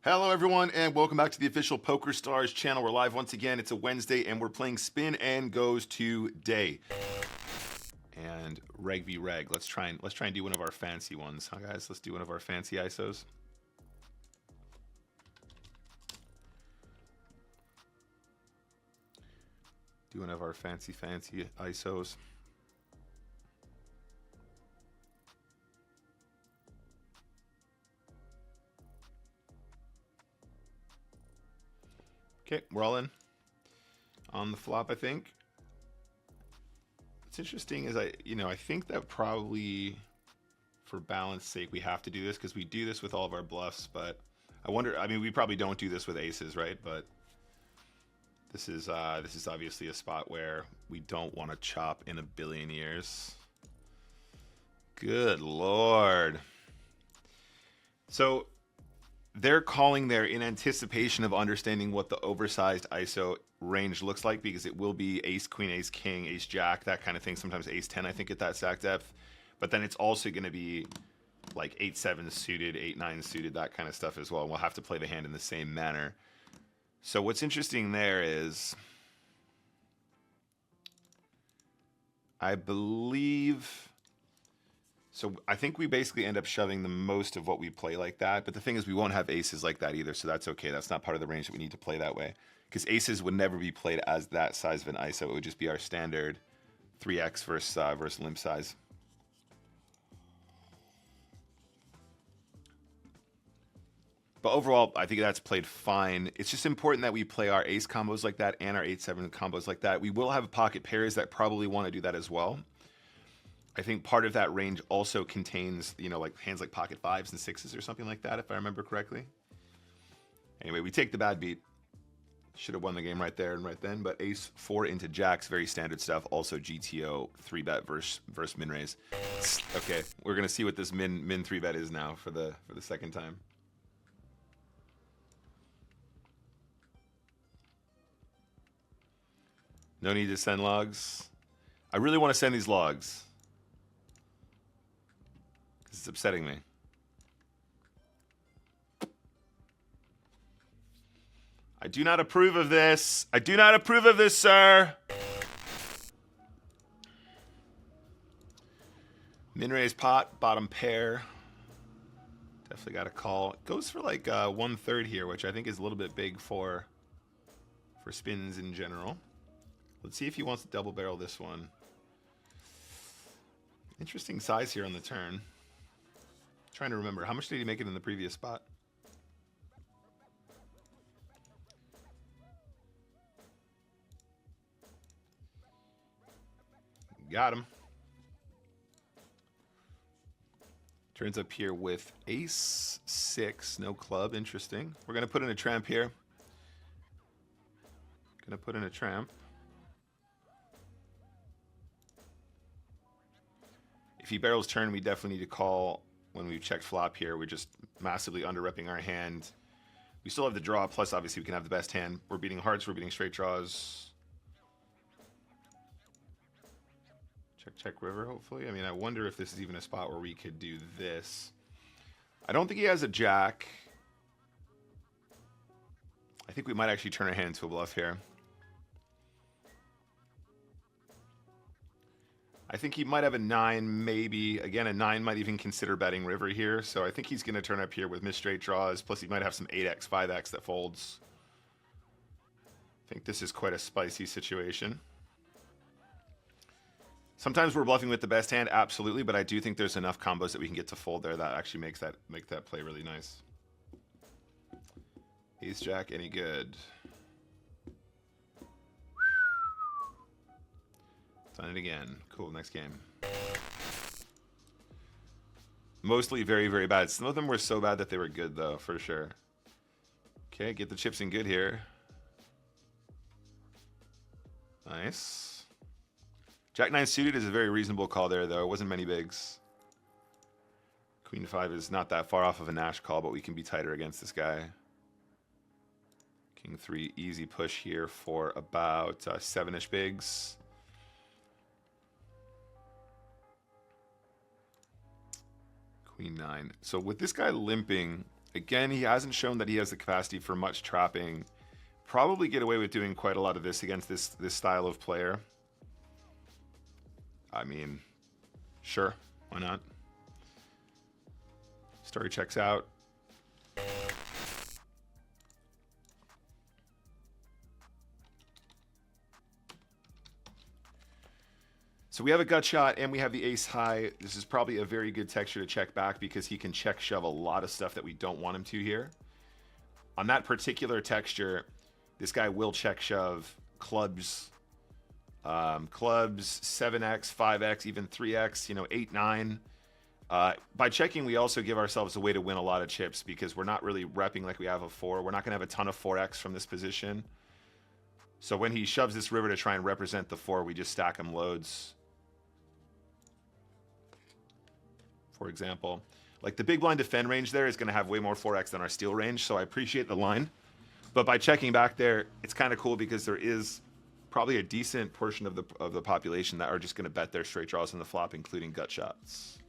Hello everyone and welcome back to the official PokerStars channel. We're live once again. It's a Wednesday and we're playing Spin and Goes today. And Reg v Reg. Let's try and do one of our fancy ones, huh guys? Let's do one of our fancy ISOs. Do one of our fancy ISOs. Okay, we're all in on the flop, I think. What's interesting is I think that probably for balance sake we have to do this because we do this with all of our bluffs, but I wonder, I mean, we probably don't do this with aces, right? But this is obviously a spot where we don't want to chop in a billion years. Good Lord. So they're calling there in anticipation of understanding what the oversized ISO range looks like, because it will be ace, queen, ace, king, ace, jack, that kind of thing. Sometimes ace 10, I think, at that stack depth. But then it's also going to be like 8-7 suited, 8-9 suited, that kind of stuff as well. And we'll have to play the hand in the same manner. So what's interesting there is, I believe, so I think we basically end up shoving the most of what we play like that. But the thing is, we won't have aces like that either, so that's okay. That's not part of the range that we need to play that way. Because aces would never be played as that size of an ISO. It would just be our standard 3x versus limp size. But overall, I think that's played fine. It's just important that we play our ace combos like that and our 8-7 combos like that. We will have pocket pairs that probably want to do that as well. I think part of that range also contains, like hands like pocket 5s and 6s or something like that, if I remember correctly. Anyway, we take the bad beat. Should have won the game right there and right then, but ace 4 into jacks, very standard stuff. Also GTO 3-bet versus min raise. Okay, we're gonna see what this min 3-bet is now for the second time. No need to send logs. I really want to send these logs. It's upsetting me. I do not approve of this. I do not approve of this, sir. Min raise pot, bottom pair. Definitely got a call. It goes for like 1/3 here, which I think is a little bit big for spins in general. Let's see if he wants to double barrel this one. Interesting size here on the turn. Trying to remember, how much did he make it in the previous spot? Got him. Turns up here with ace 6, no club. Interesting. We're gonna put in a tramp here. Gonna put in a tramp. If he barrels turn, we definitely need to call. When we've checked flop here, we're just massively under-repping our hand. We still have the draw, plus obviously we can have the best hand. We're beating hearts, we're beating straight draws. Check river, hopefully. I mean, I wonder if this is even a spot where we could do this. I don't think he has a jack. I think we might actually turn our hand into a bluff here. I think he might have a 9, maybe. Again, a 9 might even consider betting river here. So I think he's going to turn up here with missed straight draws. Plus, he might have some 8x, 5x that folds. I think this is quite a spicy situation. Sometimes we're bluffing with the best hand, absolutely. But I do think there's enough combos that we can get to fold there that actually make that play really nice. Ace jack, any good? Done it again. Cool, next game. Mostly very, very bad. Some of them were so bad that they were good, though, for sure. Okay, get the chips in good here. Nice. Jack 9 suited is a very reasonable call there, though. It wasn't many bigs. Queen 5 is not that far off of a Nash call, but we can be tighter against this guy. King 3, easy push here for about 7-ish bigs. Queen 9. So with this guy limping, Again, he hasn't shown that he has the capacity for much trapping. Probably get away with doing quite a lot of this against this style of player. I mean, sure, why not? Story checks out. So we have a gut shot and we have the ace high. This is probably a very good texture to check back because he can check shove a lot of stuff that we don't want him to here. On that particular texture, this guy will check shove clubs, clubs 7x, 5x, even 3x, you know, 8, 9. By checking, we also give ourselves a way to win a lot of chips because we're not really repping like we have a 4. We're not going to have a ton of 4x from this position. So when he shoves this river to try and represent the 4, we just stack him loads. For example, like the big blind defend range there is going to have way more 4x than our steal range, so I appreciate the line. But by checking back there, it's kind of cool because there is probably a decent portion of the population that are just going to bet their straight draws in the flop, including gut shots.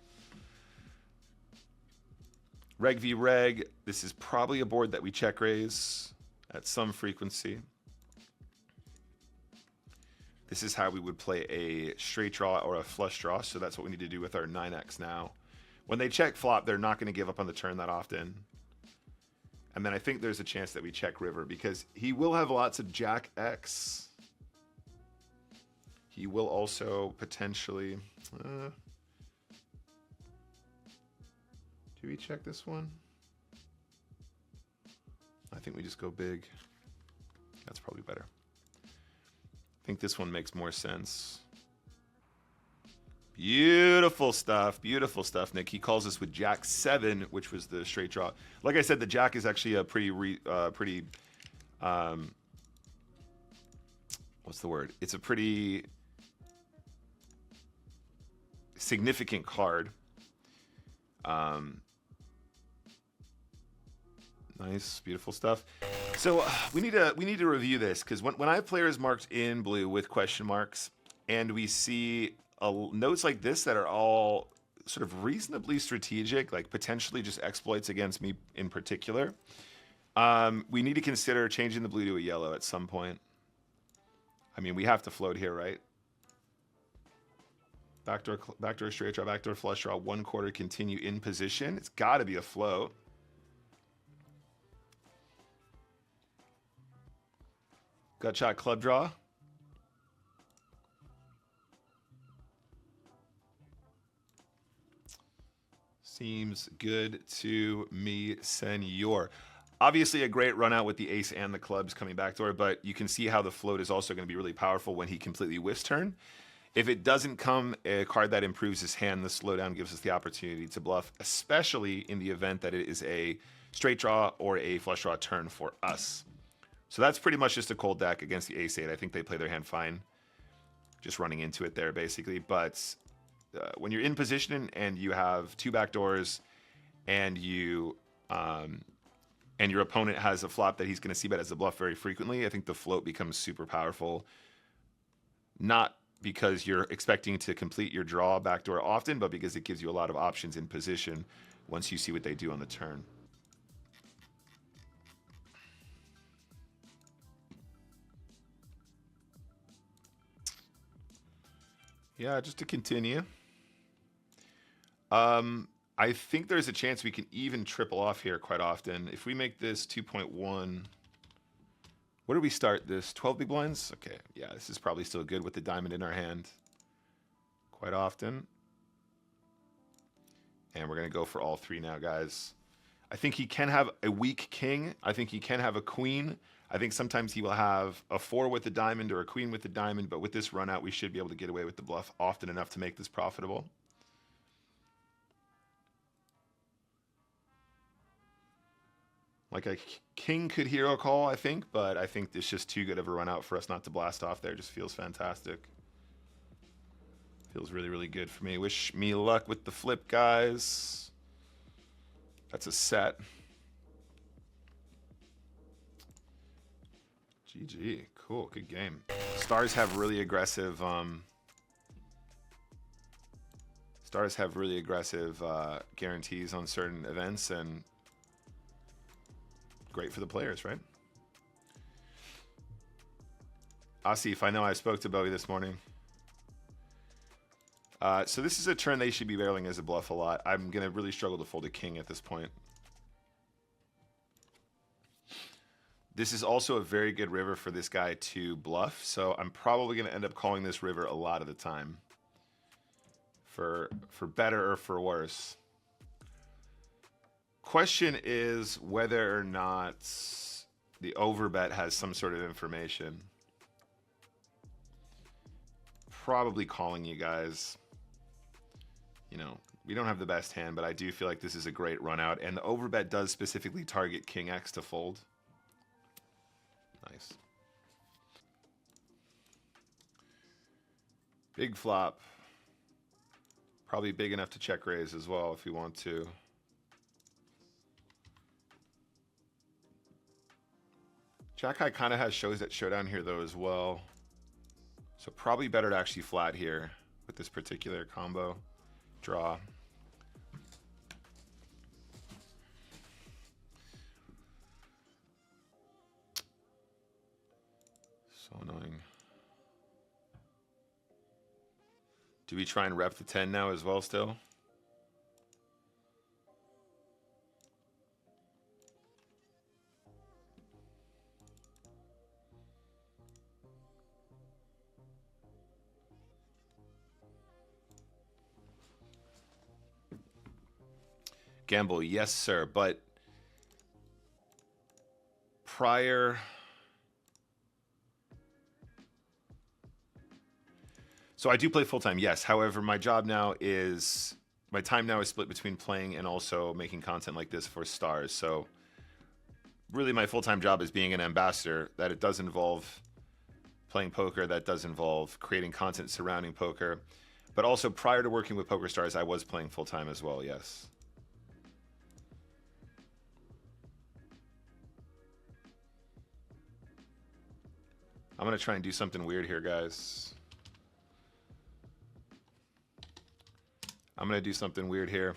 Reg v reg, this is probably a board that we check raise at some frequency. This is how we would play a straight draw or a flush draw, so that's what we need to do with our 9x now. When they check flop, they're not going to give up on the turn that often. And then I think there's a chance that we check river because he will have lots of jack X. He will also potentially... do we check this one? I think we just go big. That's probably better. I think this one makes more sense. Beautiful stuff, Nick. He calls us with Jack 7, which was the straight draw. Like I said, the Jack is actually a pretty, what's the word? It's a pretty significant card. Nice, beautiful stuff. So we need to review this because when I have players marked in blue with question marks, and we see notes like this that are all sort of reasonably strategic, like potentially just exploits against me in particular, we need to consider changing the blue to a yellow at some point. I mean, we have to float here, right? Backdoor straight draw, backdoor flush draw, 1/4 continue in position. It's got to be a float. Gut shot club draw. Seems good to me, senor. Obviously a great run out with the ace and the clubs coming backdoor, but you can see how the float is also going to be really powerful when he completely whiffs turn. If it doesn't come a card that improves his hand, the slowdown gives us the opportunity to bluff, especially in the event that it is a straight draw or a flush draw turn for us. So that's pretty much just a cold deck against the ace-8. I think they play their hand fine. Just running into it there, basically. But when you're in position and you have 2 backdoors and you and your opponent has a flop that he's going to see bet as a bluff very frequently, I think the float becomes super powerful. Not because you're expecting to complete your draw backdoor often, but because it gives you a lot of options in position once you see what they do on the turn. Yeah, just to continue. I think there's a chance we can even triple off here quite often. If we make this 2.1, where do we start this? 12 big blinds? Okay, yeah, this is probably still good with the diamond in our hand quite often. And we're going to go for all 3 now, guys. I think he can have a weak king. I think he can have a queen. I think sometimes he will have a 4 with the diamond or a queen with the diamond, but with this run out, we should be able to get away with the bluff often enough to make this profitable. Like a king could hero call, I think, but I think it's just too good of a run out for us not to blast off there. Just feels fantastic. Feels really, really good for me. Wish me luck with the flip, guys. That's a set. GG. Cool. Good game. Stars have really aggressive guarantees on certain events, and Great for the players, right? Asif, I know I spoke to Bowie this morning. So this is a turn they should be barreling as a bluff a lot. I'm going to really struggle to fold a king at this point. This is also a very good river for this guy to bluff, so I'm probably going to end up calling this river a lot of the time. For better or for worse. Question is whether or not the overbet has some sort of information. Probably calling you guys. You know, we don't have the best hand, but I do feel like this is a great run out. And the overbet does specifically target King X to fold. Nice. Big flop. Probably big enough to check raise as well if you want to. Jack High kind of has shows that showdown here though as well. So probably better to actually flat here with this particular combo. Draw. So annoying. Do we try and rep the 10 now as well still? Gamble, yes, sir. But prior... So I do play full-time, yes. However, my job now is... My time now is split between playing and also making content like this for Stars. So really my full-time job is being an ambassador. That it does involve playing poker. That does involve creating content surrounding poker. But also prior to working with PokerStars, I was playing full-time as well, yes. I'm going to try and do something weird here, guys. I'm going to do something weird here.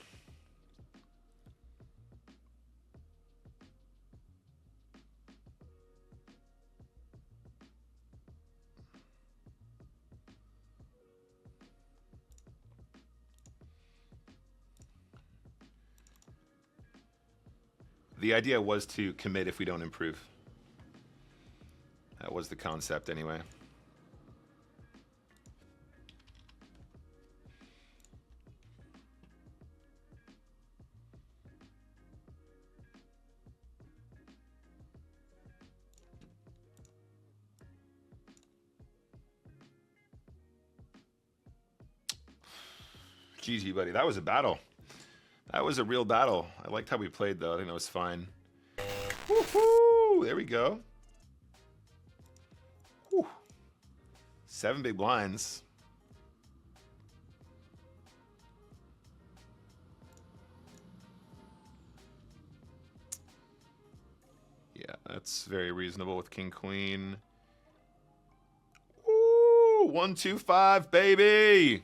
The idea was to commit if we don't improve. That was the concept anyway. GG, buddy. That was a battle. That was a real battle. I liked how we played, though. I think that was fine. Woohoo! There we go. Whew. 7 big blinds. Yeah, that's very reasonable with King Queen. Ooh, 1, 2, 5, baby.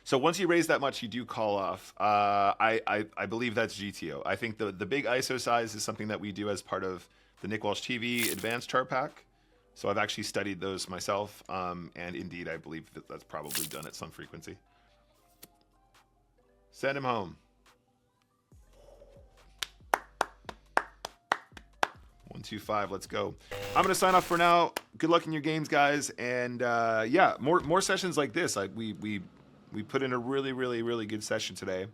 So once you raise that much, you do call off. I believe that's GTO. I think the big ISO size is something that we do as part of the Nick Walsh TV Advanced Chart Pack. So I've actually studied those myself, and indeed I believe that that's probably done at some frequency. Send him home. 1, 2, 5. Let's go. I'm gonna sign off for now. Good luck in your games, guys, and yeah, more sessions like this. Like we put in a really good session today.